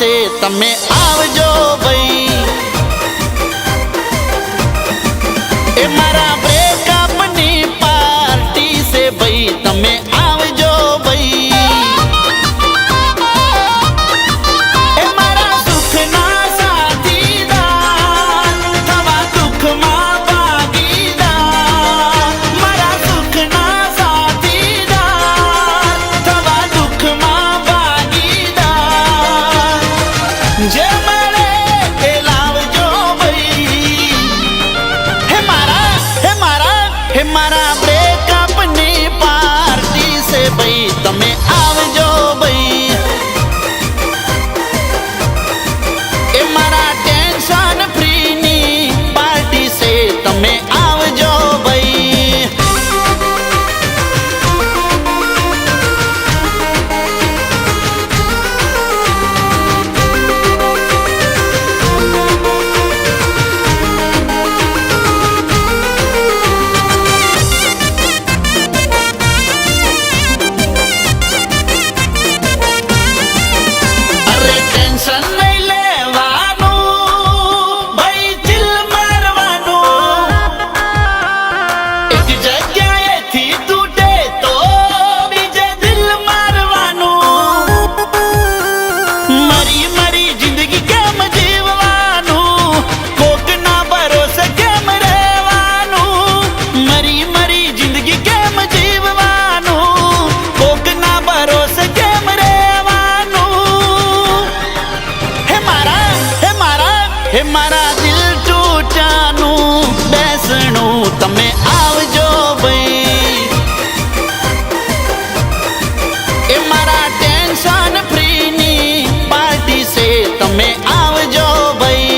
से तमे आवजो भाई। ए मारा ब्रेकअप नी पार्टी से भाई तमे आवजो भाई। ए मारा सुख ना साथीदार थवा दुख मां भागीदार। मारा सुख ना साथीदार थवा दुख मां भागीदार। जे मरे ए लावजो भाई। हे मारा ब्रेकअप नी पार्टी से भाई तमे आवजो भाई। ए मारा टेंशन फ्री नी पार्टी से तमे आवजो भाई। टेंशन नहीं लेवानू भाई दिल मारवानू। एक जगह थी टूटे तो बीजे दिल मारवानू। मरी मरी जिंदगी केम जीववानू कोक ना भरोसे केम रहवानू। मरी मरी जिंदगी केम जीववानू कोक ना भरोसे केम रहवानू। हे मारा दिल टूटानू बेसणू तमे आवजो भाई। ए मारा टेंशन फ्री नी पार्टी से तमे आवजो भाई।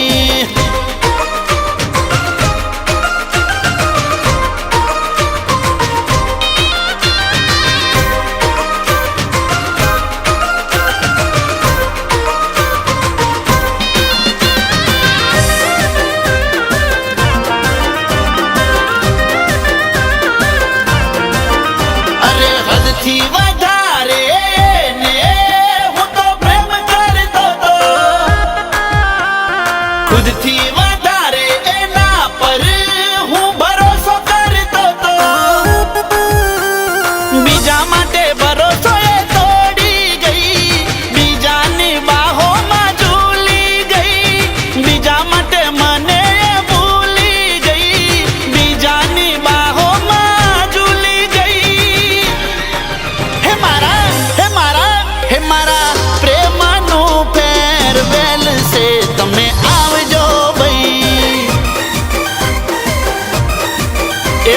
थी वधारे ने हूँ तो प्रेम करतो तो। खुद थी वधारे एना पर हूँ भरोसो करतो तो। बीजा माटे भरोसो ए तोड़ी गई बीजानी बाहों में झूली गई। बीजा माटे मने भूली गई बीजानी बाहों में झूली गई। हे मारा प्रेमानू फेरवेल से तमे आवजो भाई। ए